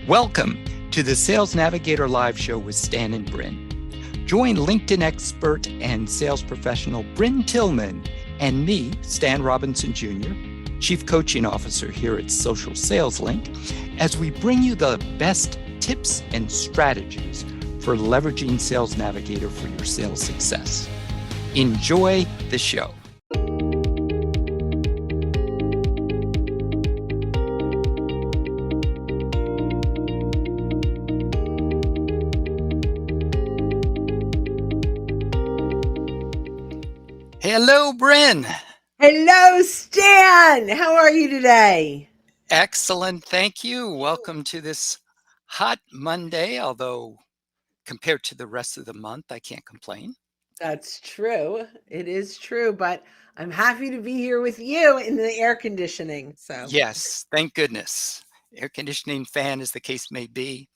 Welcome to the Sales Navigator Live Show with Stan and Brynne. Join LinkedIn expert and sales professional Brynne Tillman and me, Stan Robinson Jr., Chief Coaching Officer here at Social Sales Link, as we bring you the best tips and strategies for leveraging Sales Navigator for your sales success. Enjoy the show. Hello, Brynne. Hello, Stan. How are you today? Excellent. Thank you. Welcome to this hot Monday, although compared to the rest of the month, I can't complain. That's true. It is true, but I'm happy to be here with you in the air conditioning. Yes, thank goodness. Air conditioning, fan, as the case may be.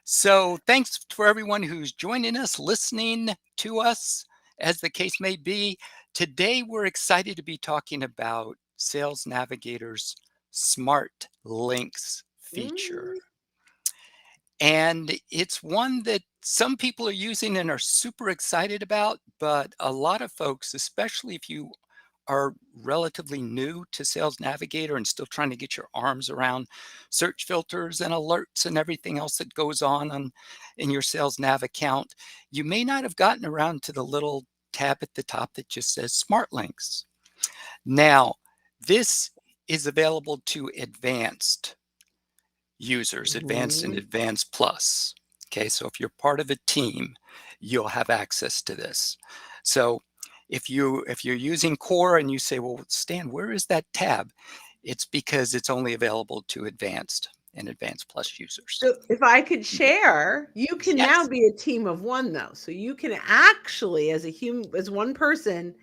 So thanks for everyone who's joining us, listening to us, as the case may be. Today, we're excited to be talking about Sales Navigator's Smart Links feature. And it's one that some people are using and are super excited about, but a lot of folks, especially if you are relatively new to Sales Navigator and still trying to get your arms around search filters and alerts and everything else that goes on in your Sales Nav account, you may not have gotten around to the little tab at the top that just says Smart Links. Now, this is available to advanced users, advanced and advanced plus. Okay, so if you're part of a team, you'll have access to this. So if you're using core and you say, well, Stan, where is that tab? It's because it's only available to advanced and advanced plus users. So if I could share, you can now be a team of one, though. So you can actually, as one person,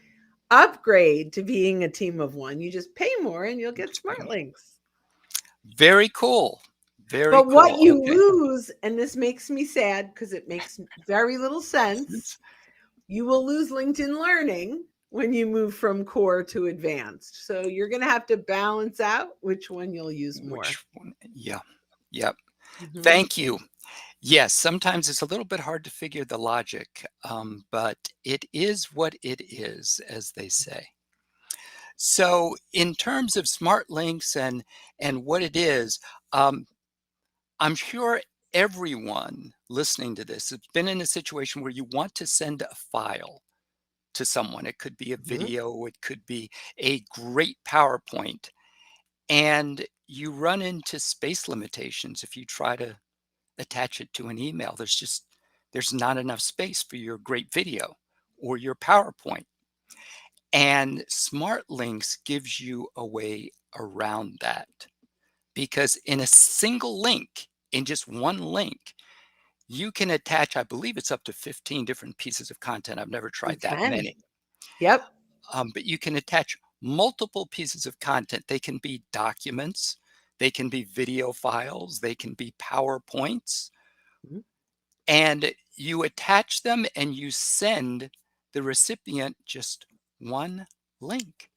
upgrade to being a team of one. You just pay more and you'll get Smart Links. Very cool. But what you lose, and this makes me sad because it makes very little sense, you will lose LinkedIn Learning when you move from core to advanced. So you're going to have to balance out which one you'll use more. Yeah. Yep. Thank you. Yes, sometimes it's a little bit hard to figure the logic, but it is what it is, as they say. So in terms of Smart Links and what it is, I'm sure everyone listening to this has been in a situation where you want to send a file to someone. It could be a video, it could be a great PowerPoint, and you run into space limitations if you try to attach it to an email. There's not enough space for your great video or your PowerPoint. And Smart Links gives you a way around that, because in a single link, in just one link, you can attach, I believe it's up to 15 different pieces of content. I've never tried that many. Yep. But you can attach multiple pieces of content. They can be documents, they can be video files, they can be PowerPoints. And you attach them and you send the recipient just one link.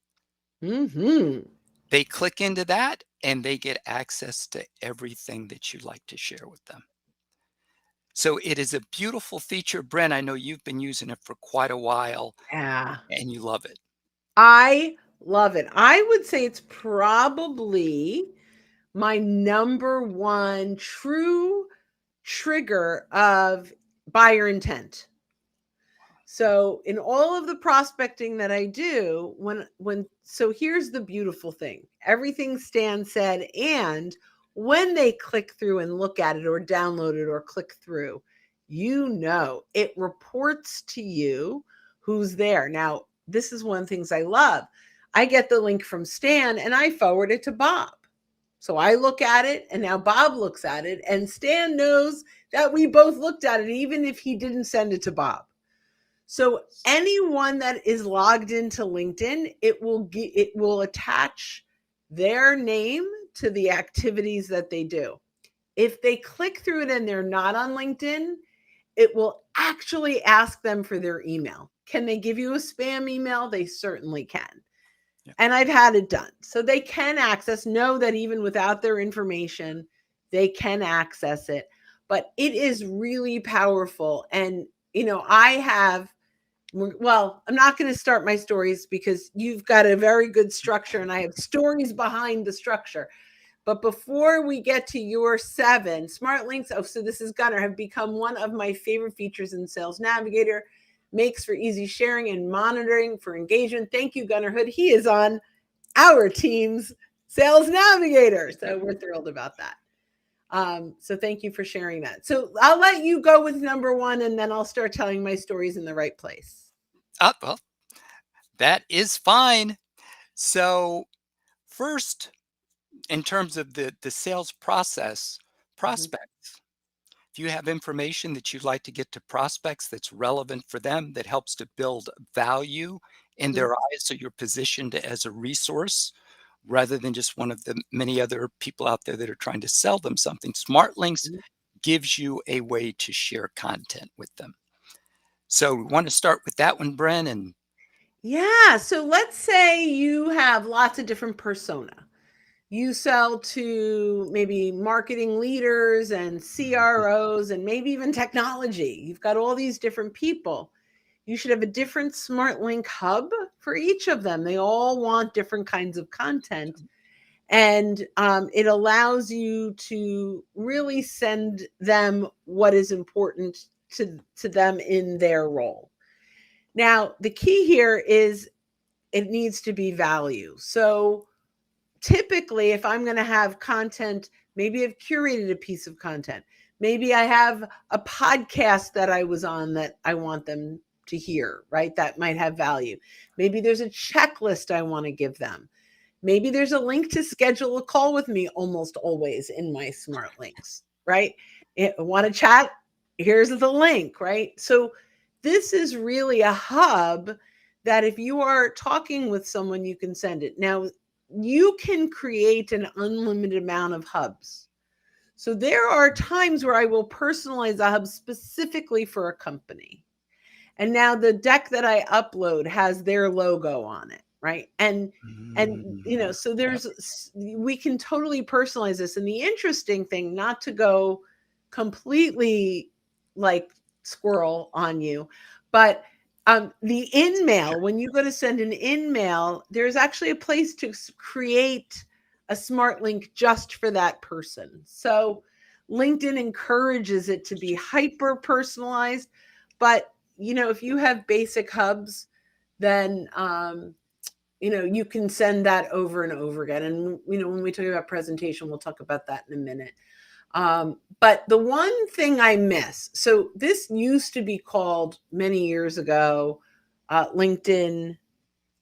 They click into that and they get access to everything that you'd like to share with them. So it is a beautiful feature. Brynne, I know you've been using it for quite a while. Yeah. And you love it. I love it. I would say it's probably my number one true trigger of buyer intent. So in all of the prospecting that I do, so here's the beautiful thing. Everything Stan said, and when they click through and look at it or download it or click through, it reports to you who's there. Now, this is one of the things I love. I get the link from Stan and I forward it to Bob. So I look at it and now Bob looks at it and Stan knows that we both looked at it, even if he didn't send it to Bob. So anyone that is logged into LinkedIn, it will attach their name to the activities that they do. If they click through it and they're not on LinkedIn, it will actually ask them for their email. Can they give you a spam email? They certainly can. Yeah. And I've had it done. So they can know that even without their information, they can access it. But it is really powerful. And, I have, well, I'm not going to start my stories because you've got a very good structure and I have stories behind the structure. But before we get to your 7, smart links, oh, so this is Gunner, have become one of my favorite features in Sales Navigator. Makes for easy sharing and monitoring for engagement. Thank you, Gunner Hood. He is on our team's Sales Navigator. So we're thrilled about that. So thank you for sharing that. So I'll let you go with number 1, and then I'll start telling my stories in the right place. Well, that is fine. So first, in terms of the sales process, Mhm. prospects. If you have information that you'd like to get to prospects that's relevant for them, that helps to build value in Mhm. their eyes, so you're positioned as a resource rather than just one of the many other people out there that are trying to sell them something. SmartLinks Mhm. gives you a way to share content with them. So we want to start with that one, Brynne, and Yeah. So let's say you have lots of different persona. You sell to maybe marketing leaders and Mhm. CROs and maybe even technology. You've got all these different people. You should have a different smart link hub for each of them. They all want different kinds of content. And it allows you to really send them what is important to them in their role. Now, the key here is it needs to be value. So typically, if I'm going to have content, maybe I've curated a piece of content. Maybe I have a podcast that I was on that I want them to hear, right? That might have value. Maybe there's a checklist I want to give them. Maybe there's a link to schedule a call with me almost always in my smart links, right? Want to chat? Here's the link, right? So this is really a hub that if you are talking with someone, you can send it. Now, you can create an unlimited amount of hubs. So there are times where I will personalize a hub specifically for a company. And now the deck that I upload has their logo on it, right? And so Yep. we can totally personalize this. And the interesting thing, not to go completely like squirrel on you, but the in mail, when you go to send an in mail, there's actually a place to create a smart link just for that person. So LinkedIn encourages it to be hyper personalized, but if you have basic hubs, then you can send that over and over again. And when we talk about presentation, we'll talk about that in a minute. But the one thing I miss, so this used to be called many years ago, LinkedIn.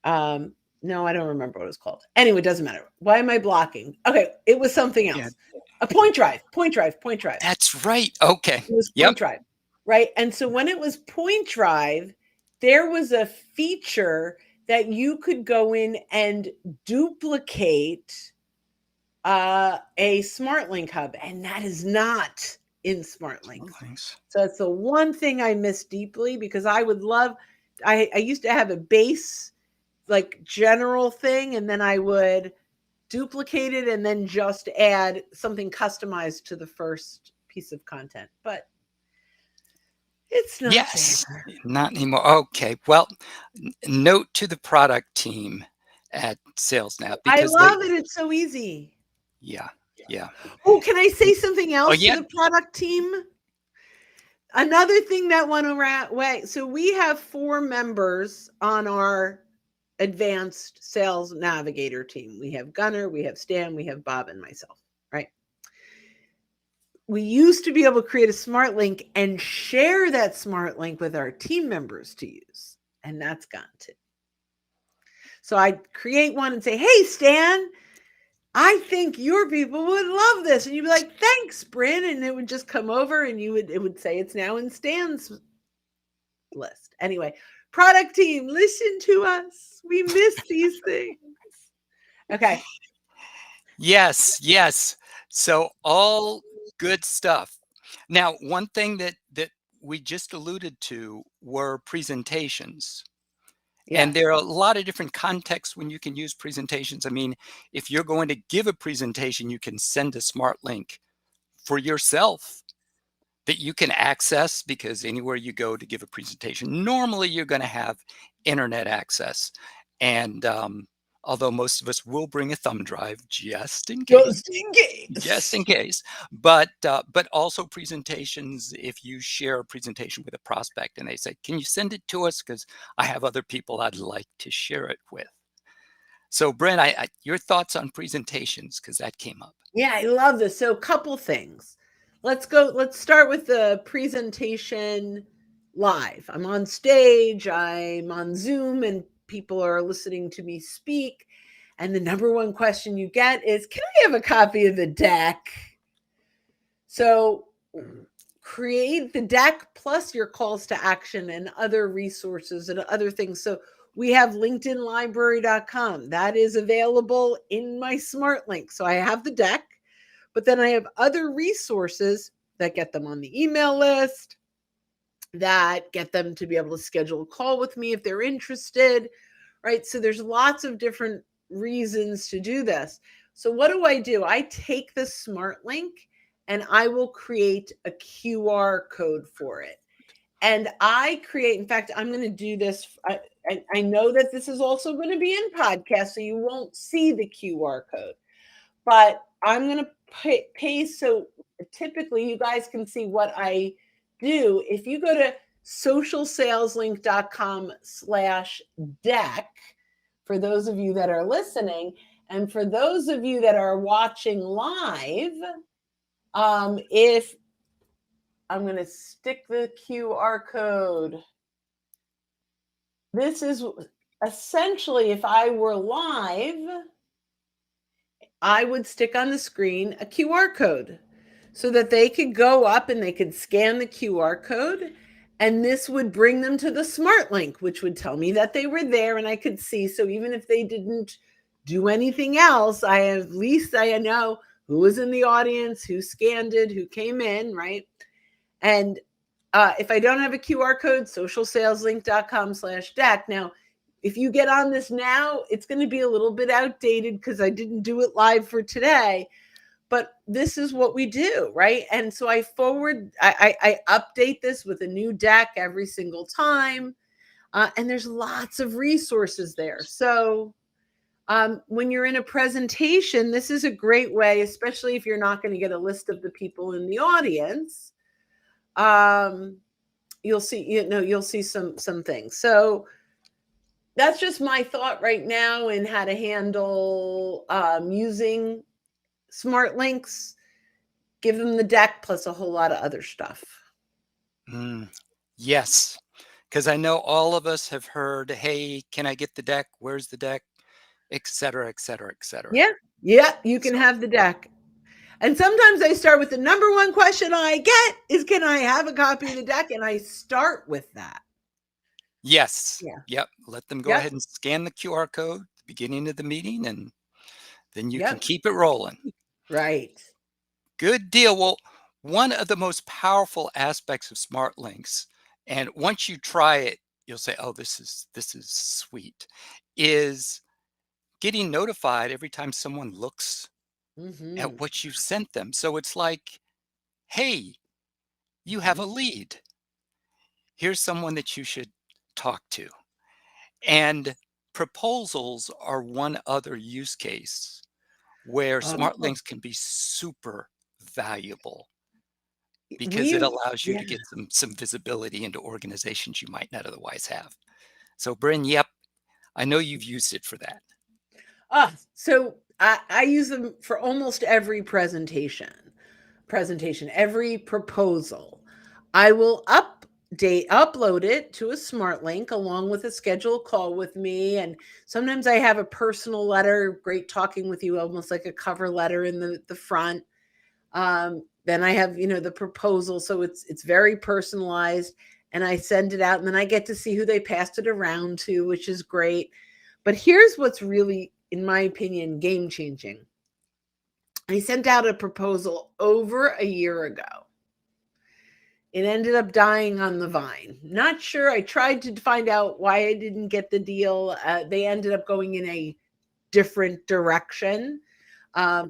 No, I don't remember what it was called. Anyway, it doesn't matter. Why am I blocking? Okay, it was something Yeah, else. A point drive, point drive, point drive. that's right. Okay. It was Yep. point drive, right? And so when it was point drive, there was a feature that you could go in and duplicate a smart link hub, and that is not in smart links. SmartLinks. So it's the one thing I miss deeply because I would love. I used to have a base like general thing, and then I would duplicate it and then just add something customized to the first piece of content. But it's not Yes, there. not anymore. Okay. Well, note to the product team at Sales Now I because they, love it. It's so easy. yeah, yeah. Oh, can I say something Oh, else to yeah. the product team? Another thing that went around way. So we have 4 members on our advanced sales navigator team. We have Gunner, we have Stan, we have Bob, and myself, right? We used to be able to create a smart link and share that smart link with our team members to use, and that's gone too. So I create one and say, "Hey, Stan, I think your people would love this." And you'd be like, "Thanks, Brynne." And it would just come over and it would say it's now in Stan's list. Anyway, product team, listen to us. We miss these things. Okay. Yes, yes. So all good stuff. Now, one thing that we just alluded to were presentations. And there are Yes. a lot of different contexts when you can use presentations. I mean, if you're going to give a presentation, you can send a smart link for yourself that you can access, because anywhere you go to give a presentation, normally you're going to have internet access. And although most of us will bring a thumb drive just in case, Just in just in case. case, but also presentations, if you share a presentation with a prospect and they say, can you send it to us, because I have other people I'd like to share it with. So Brynne, your thoughts on presentations, because that came up. Yeah, I love this. So, couple things. Let's start with the presentation live. I'm on stage, I'm on Zoom, and people are listening to me speak. And the number one question you get is, can I have a copy of the deck? So, create the deck plus your calls to action and other resources and other things. So, we have linkedinlibrary.com that is available in my smart link. So, I have the deck, but then I have other resources that get them on the email list, that get them to be able to schedule a call with me if they're interested, right? So there's lots of different reasons to do this. So what do? I take the smart link and I will create a QR code for it. And I create, in fact, I'm going to do this. I know that this is also going to be in podcast, so you won't see the QR code, but I'm going to paste. So typically you guys can see what I do. If you go to socialsaleslink.com/deck, for those of you that are listening, and for those of you that are watching live, if I'm going to stick the QR code, this is essentially, if I were live, I would stick on the screen a QR code so that they could go up and they could scan the QR code. And this would bring them to the smart link, which would tell me that they were there and I could see. So even if they didn't do anything else, at least I know who was in the audience, who scanned it, who came in, right? And if I don't have a QR code, socialsaleslink.com/deck. Now, if you get on this now, it's going to be a little bit outdated because I didn't do it live for today. But this is what we do, right? And so I update this with a new deck every single time. And there's lots of resources there. So when you're in a presentation, this is a great way, especially if you're not going to get a list of the people in the audience. You'll see some things. So that's just my thought right now in how to handle using smart links. Give them the deck plus a whole lot of other stuff. Yes, because I know all of us have heard, hey, can I get the deck? Where's the deck? Et cetera, et cetera, et cetera. Yeah, you can have the deck. And sometimes I start with the number one question I get is, can I have a copy of the deck? And I start with that. Yes. Yeah. Yep. Let them go ahead and scan the QR code at the beginning of the meeting, and then you can keep it rolling. Right. Good deal. Well, one of the most powerful aspects of smart links, and once you try it, you'll say, oh, this is sweet, is getting notified every time someone looks at what you sent them. So it's like, hey, you have a lead. Here's someone that you should talk to. And proposals are one other use case where smart links can be super valuable, because it allows you to get some visibility into organizations you might not otherwise have. So Brynne, yep, I know you've used it for that. So I use them for almost every presentation, every proposal. I will upload it to a smart link along with a scheduled call with me. And sometimes I have a personal letter, great talking with you, almost like a cover letter in the front. Then I have, the proposal. So it's very personalized, and I send it out, and then I get to see who they passed it around to, which is great. But here's what's really, in my opinion, game changing. I sent out a proposal over a year ago. It ended up dying on the vine. Not sure. I tried to find out why I didn't get the deal. They ended up going in a different direction,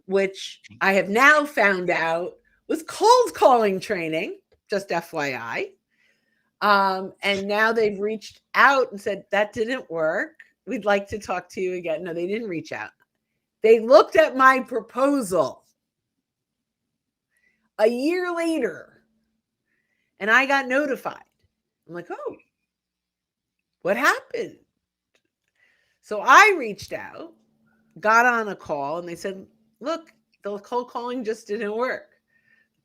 which I have now found out was cold calling training, just FYI. And now they've reached out and said, that didn't work. We'd like to talk to you again. No, they didn't reach out. They looked at my proposal a year later and I got notified. I'm like, oh, what happened? So I reached out, got on a call, and they said, look, the cold calling just didn't work.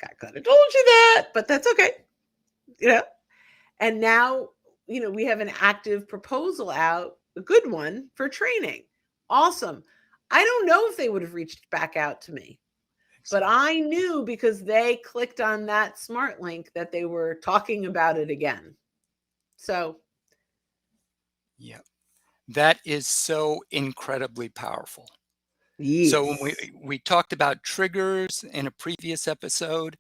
I could have told you that, but that's okay. You know, and now, we have an active proposal out, a good one for training. Awesome. I don't know if they would have reached back out to me, but I knew because they clicked on that smart link that they were talking about it again. So, yeah, that is so incredibly powerful. So when yes. we talked about triggers in a previous episode,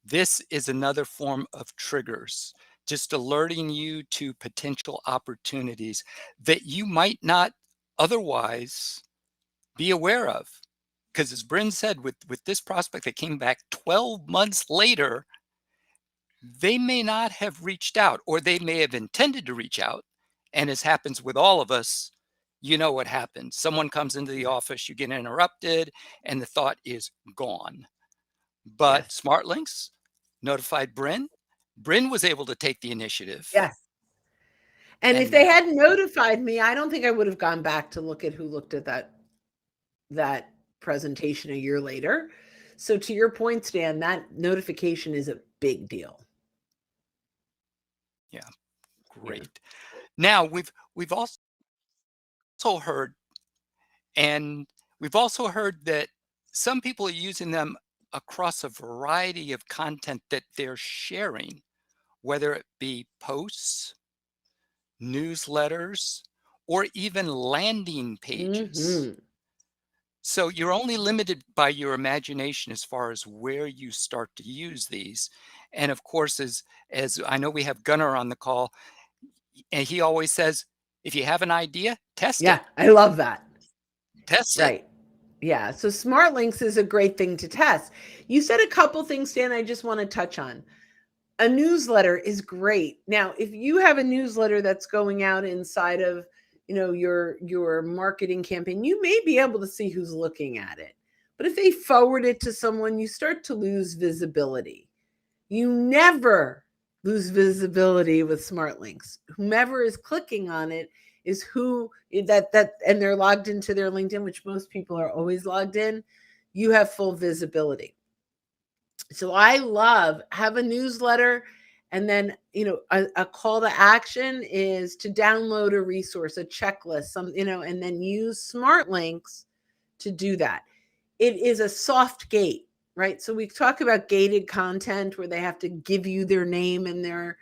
this is another form of triggers, just alerting you to potential opportunities that you might not otherwise be aware of. Because as Brynne said, with this prospect that came back 12 months later, they may not have reached out, or they may have intended to reach out. And as happens with all of us, you know what happens. Someone comes into the office, you get interrupted, and the thought is gone. But Yes. SmartLinks notified Brynne. Brynne was able to take the initiative. Yes. And if And they now, hadn't notified me, I don't think I would have gone back to look at who looked at that presentation a year later. So to your point, Stan, that notification is a big deal. yeah, Yeah. great. Now we've also heard, and we've also heard that some people are using them across a variety of content that they're sharing, whether it be posts, newsletters, or even landing pages. Mm-hmm. So you're only limited by your imagination as far as where you start to use these. And of course, as I know we have Gunnar on the call, and he always says, if you have an idea, test it. Yeah, I love that. Test it. Right. Yeah. So smart links is a great thing to test. You said a couple things, Stan, I just want to touch on. A newsletter is great. Now, if you have a newsletter that's going out inside of, your marketing campaign, you may be able to see who's looking at it. But if they forward it to someone, you start to lose visibility. You never lose visibility with smart links. Whomever is clicking on it is who that and they're logged into their LinkedIn, which most people are always logged in. You have full visibility. So I love have a newsletter, and then a call to action is to download a resource, a checklist, and then use smart links to do that. It is a soft gate, right? So we talk about gated content where they have to give you their name and their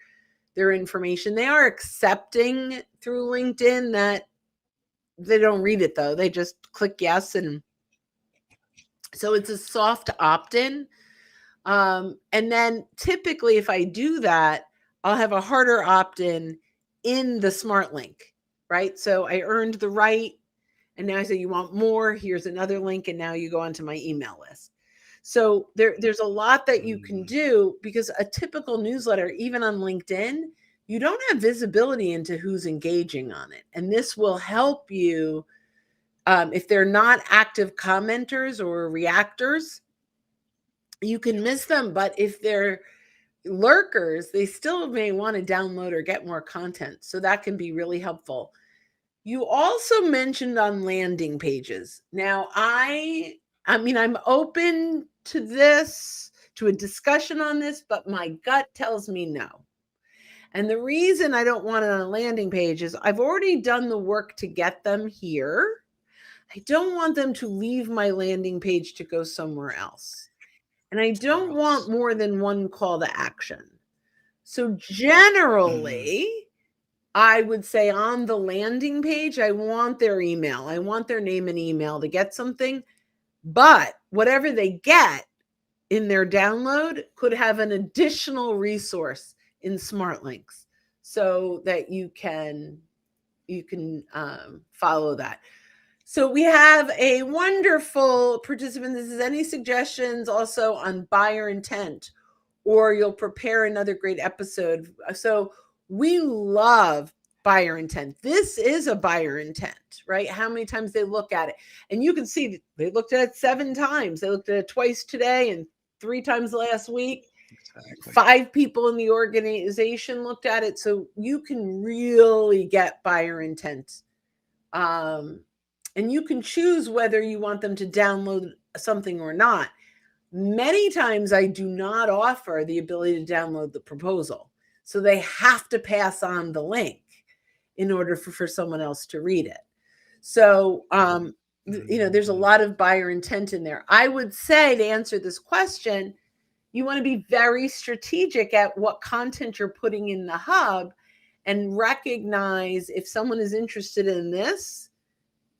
information. They are accepting through LinkedIn that they don't read it though. They just click yes, and so it's a soft opt-in. And then typically, if I do that, I'll have a harder opt-in in the smart link, right? So I earned the right, and now I say, you want more? Here's another link, and now you go onto my email list. So there's a lot that you can do, because a typical newsletter, even on LinkedIn, you don't have visibility into who's engaging on it. And this will help you if they're not active commenters or reactors, you can miss them. But if they're lurkers, they still may want to download or get more content. So that can be really helpful. You also mentioned on landing pages. Now, I'm open to this, to a discussion on this, but my gut tells me no. And the reason I don't want it on a landing page is I've already done the work to get them here. I don't want them to leave my landing page to go somewhere else. And I don't want more than one call to action. So generally, I would say on the landing page, I want their email. I want their name and email to get something. But whatever they get in their download could have an additional resource in smart links so that you can follow that. So we have a wonderful participant. This is any suggestions also on buyer intent, or you'll prepare another great episode. So we love buyer intent. This is a buyer intent, right? How many times they look at it. And you can see they looked at it 7 times. They looked at it twice today and 3 times last week. Exactly. 5 people in the organization looked at it. So you can really get buyer intent. And you can choose whether you want them to download something or not. Many times I do not offer the ability to download the proposal. So they have to pass on the link in order for someone else to read it. So, there's a lot of buyer intent in there. I would say, to answer this question, you want to be very strategic at what content you're putting in the hub and recognize if someone is interested in this,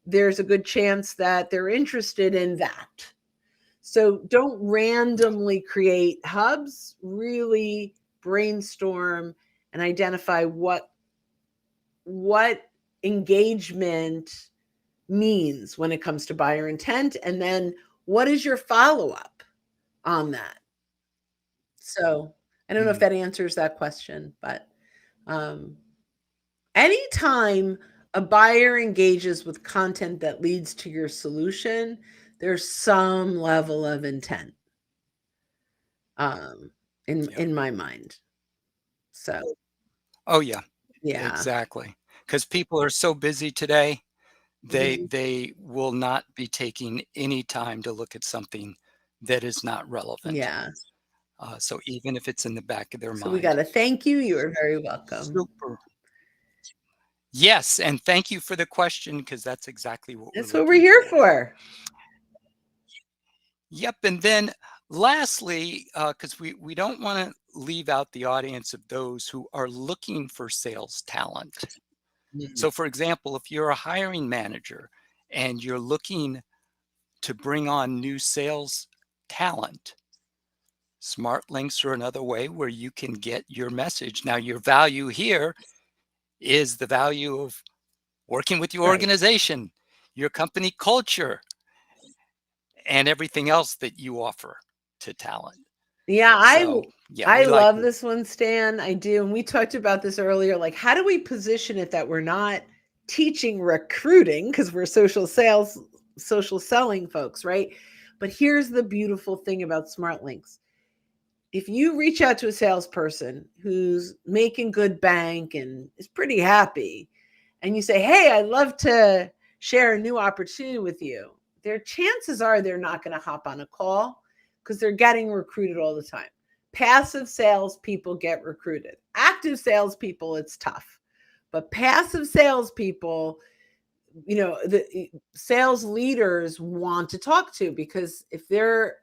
there's a good chance that they're interested in that. So don't randomly create hubs, really brainstorm and identify what engagement means when it comes to buyer intent, and then what is your follow-up on that. So I don't know if that answers that question, but anytime a buyer engages with content that leads to your solution, there's some level of intent in my mind. So Oh, yeah, yeah. exactly. Because people are so busy today, Mhm. they will not be taking any time to look at something that is not relevant. Yeah. So even if it's in the back of their So we mind. gotta thank you. You are very welcome. Super. Yes, and thank you for the question because that's exactly what we're That's what we're looking here for. for. Yep, and then lastly, because we don't wanna leave out the audience of those who are looking for sales talent. Mhm. So, for example, if you're a hiring manager and you're looking to bring on new sales talent, smart links are another way where you can get your message. Now, your value here is the value of working with your Right. organization, your company culture, and everything else that you offer to talent. Yeah, So, yeah, I we like love this one, Stan. I do. And we talked about this earlier. Like, how do we position it that we're not teaching recruiting because we're social selling folks, right? But here's the beautiful thing about smart links. If you reach out to a salesperson who's making good bank and is pretty happy, and you say, "Hey, I'd love to share a new opportunity with you," their chances are they're not going to hop on a call because they're getting recruited all the time. Passive salespeople get recruited. Active salespeople, it's tough. But passive salespeople, the sales leaders want to talk to, because if they're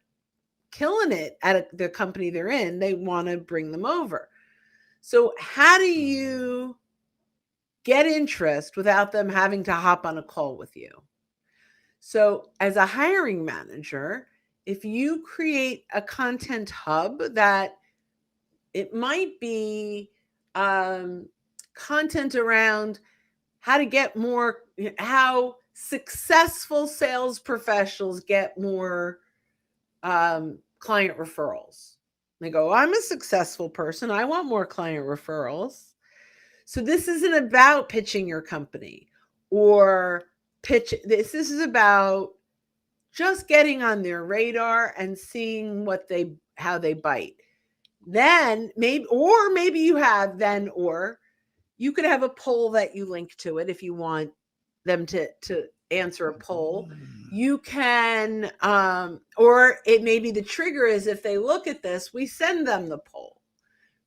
killing it at the company they're in, they want to bring them over. So, how do you get interest without them having to hop on a call with you? So, as a hiring manager, if you create a content hub that it might be um, content around how to get more, how successful sales professionals get more client referrals. They go, I'm a successful person. I want more client referrals. So this isn't about pitching your company or pitch this. This is about just getting on their radar and seeing how they bite. Then maybe you have then or you could have a poll that you link to it if you want them to answer a poll. You can or it may be the trigger is if they look at this, we send them the poll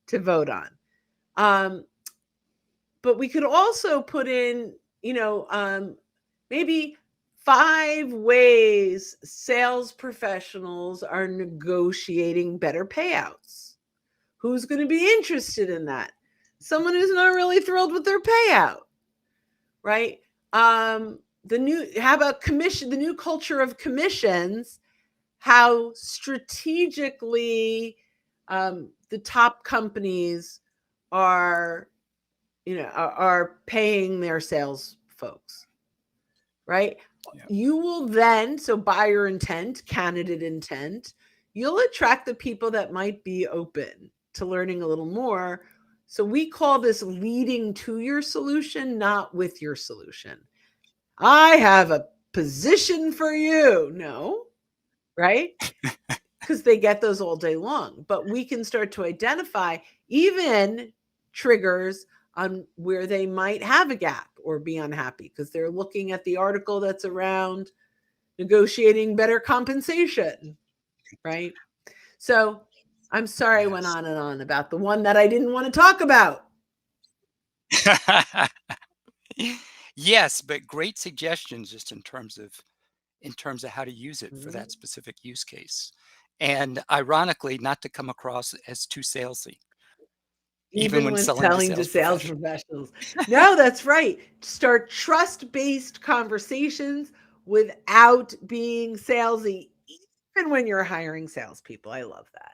to vote on. But we could also put in, maybe 5 ways sales professionals are negotiating better payouts. Who's going to be interested in that? Someone who's not really thrilled with their payout, right? How about commission, the new culture of commissions, how strategically the top companies are, are paying their sales folks, right? You will then, so buyer intent, candidate intent, you'll attract the people that might be open to learning a little more. So we call this leading to your solution, not with your solution. I have a position for you. No, right? Because they get those all day long. But we can start to identify even triggers on where they might have a gap or be unhappy because they're looking at the article that's around negotiating better compensation, right? So I'm sorry I went on and on about the one that I didn't want to talk about. Yes, but great suggestions just in terms of how to use it for that specific use case. And ironically, not to come across as too salesy. Even when selling to sales professionals. No, that's right. Start trust-based conversations without being salesy, even when you're hiring salespeople. I love that.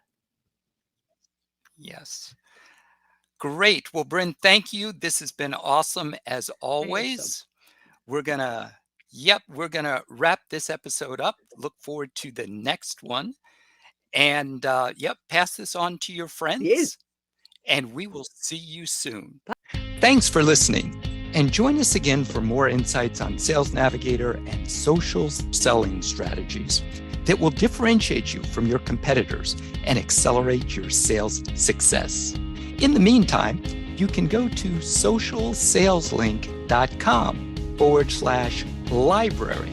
Yes. Great. Well, Brynne, thank you. This has been awesome as always. We're gonna wrap this episode up. Look forward to the next one. And pass this on to your friends. Yes. And we will see you soon. Thanks for listening. And join us again for more insights on Sales Navigator and social selling strategies that will differentiate you from your competitors and accelerate your sales success. In the meantime, you can go to socialsaleslink.com/library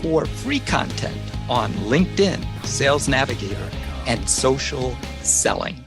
for free content on LinkedIn, Sales Navigator, and social selling.